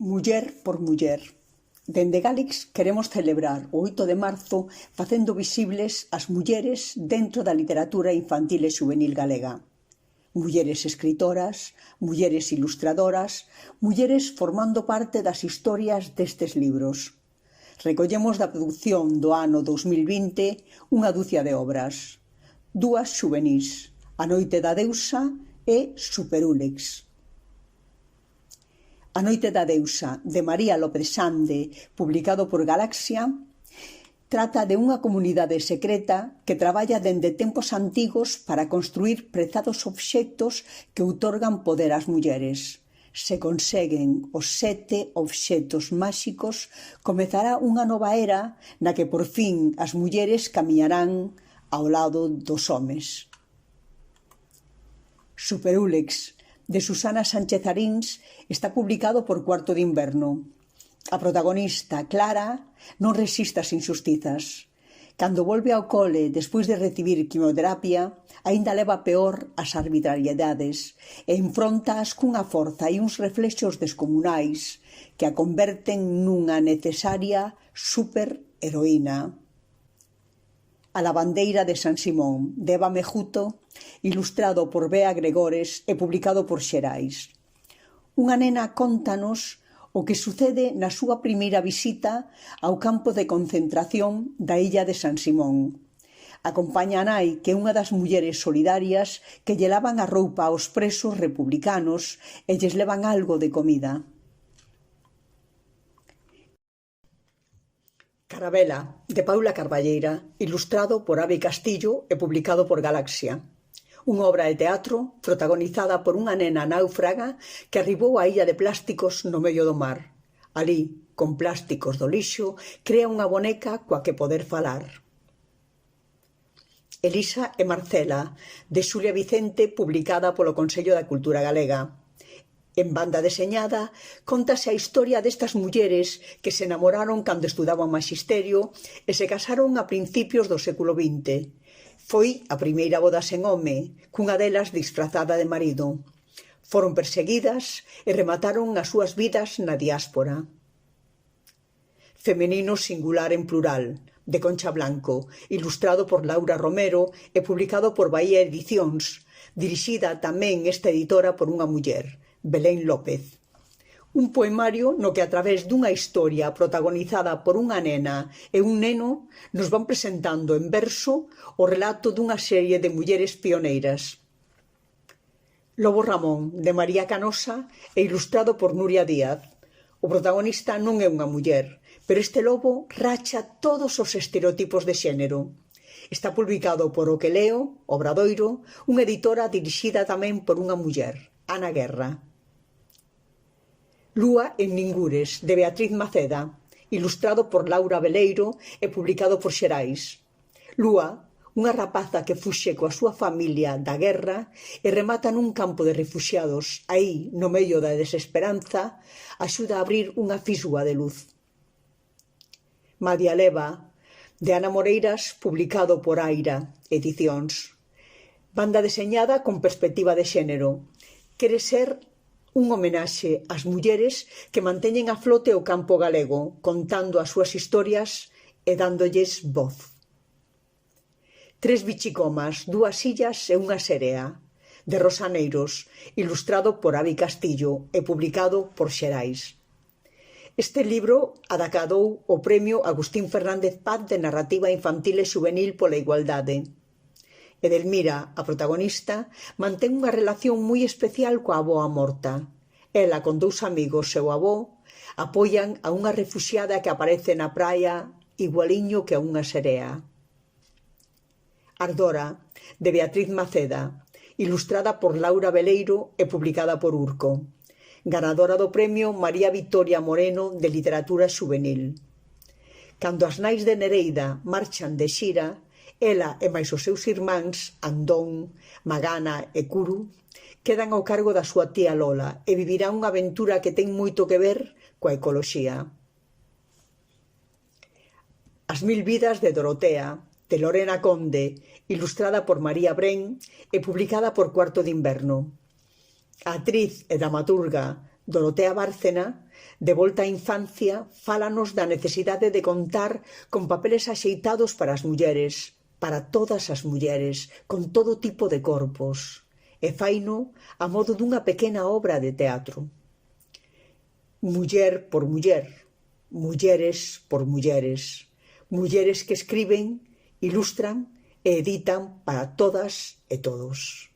Muller por muller. Dende Gálix queremos celebrar o 8 de marzo facendo visibles as mulleres dentro da literatura infantil e xuvenil galega. Mulleres escritoras, mulleres ilustradoras, mulleres formando parte das historias destes libros. Recollemos da produción do ano 2020 unha dúcia de obras. Dúas xuvenís, A noite da deusa e Superúlex. A noite da deusa, de María López Sande, publicado por Galaxia, trata de unha comunidade secreta que traballa dende tempos antigos para construir prezados obxectos que outorgan poder ás mulleres. Se conseguen os 7 obxectos máxicos, comezará unha nova era na que por fin as mulleres camiñarán ao lado dos homes. Superúlex, de Susana Sánchez Arins, está publicado por Cuarto de Inverno. A protagonista, Clara, non resiste as injustizas. Cando volve ao cole despois de recibir quimioterapia, aínda leva peor as arbitrariedades e enfróntaas cunha forza e uns reflexos descomunais que a converten nunha necesaria superheroína. A lavandeira de San Simón, de Eva Mejuto, ilustrado por Bea Gregores e publicado por Xerais. Unha nena cóntanos o que sucede na súa primeira visita ao campo de concentración da illa de San Simón. Acompaña a nai, que é unha das mulleres solidarias que lle lavan a roupa aos presos republicanos e lles levan algo de comida. Carabela, de Paula Carballeira, ilustrado por Abe Castillo e publicado por Galaxia. Unha obra de teatro protagonizada por unha nena náufraga que arribou á illa de plásticos no medio do mar. Alí, con plásticos do lixo, crea unha boneca coa que poder falar. Elisa e Marcela, de Xulia Vicente, publicada polo Consello da Cultura Galega. En banda deseñada, contase a historia destas mulleres que se enamoraron cando estudaban magisterio e se casaron a principios do século XX. Foi a primeira boda sen home, cunha delas disfrazada de marido. Foron perseguidas e remataron as súas vidas na diáspora. Femenino singular en plural, de Concha Blanco, ilustrado por Laura Romero e publicado por Bahía Edicións, dirixida tamén esta editora por unha muller, Belén López. Un poemario no que a través dunha historia protagonizada por unha nena e un neno nos van presentando en verso o relato dunha serie de mulleres pioneiras. Lobo Ramón, de María Canosa e ilustrado por Nuria Díaz. O protagonista non é unha muller, pero este lobo racha todos os estereotipos de xénero. Está publicado por O que leo, Obradoiro, unha editora dirixida tamén por unha muller, Ana Guerra. Lúa en Ningures, de Beatriz Maceda, ilustrado por Laura Veleiro e publicado por Xerais. Lúa, unha rapaza que fuxe coa súa familia da guerra e remata nun campo de refuxiados, aí, no medio da desesperanza, axuda a abrir unha fisua de luz. Madia Leva, de Ana Moreiras, publicado por Aira Edicións. Banda deseñada con perspectiva de xénero. Quere ser un homenaxe ás mulleres que manteñen a flote o campo galego, contando as súas historias e dándolles voz. Tres bichicomas, dúas illas e unha serea, de Rosa Neiros, ilustrado por Abe Castillo e publicado por Xerais. Este libro adacadou o premio Agustín Fernández Paz de Narrativa Infantil e Xuvenil pola Igualdade. Edelmira, a protagonista, mantén unha relación moi especial coa avoa morta. Ela, con dous amigos e o avó, apoian a unha refuxiada que aparece na praia igualiño que a unha serea. Ardora, de Beatriz Maceda, ilustrada por Laura Veleiro e publicada por Urco. Ganadora do premio María Victoria Moreno de Literatura Xuvenil. Cando as nais de Nereida marchan de xira, ela e máis os seus irmáns, Andón, Magana e Curu, quedan ao cargo da súa tía Lola e vivirán unha aventura que ten moito que ver coa ecoloxía. As mil vidas de Dorotea, de Lorena Conde, ilustrada por María Bren e publicada por Cuarto de Inverno. A actriz e dramaturga Dorotea Bárcena, de volta á infancia, fálanos da necesidade de contar con papeles axeitados para as mulleres, para todas as mulleres, con todo tipo de corpos, e faino a modo dunha pequena obra de teatro. Muller por muller, mulleres por mulleres, mulleres que escriben, ilustran e editan para todas e todos.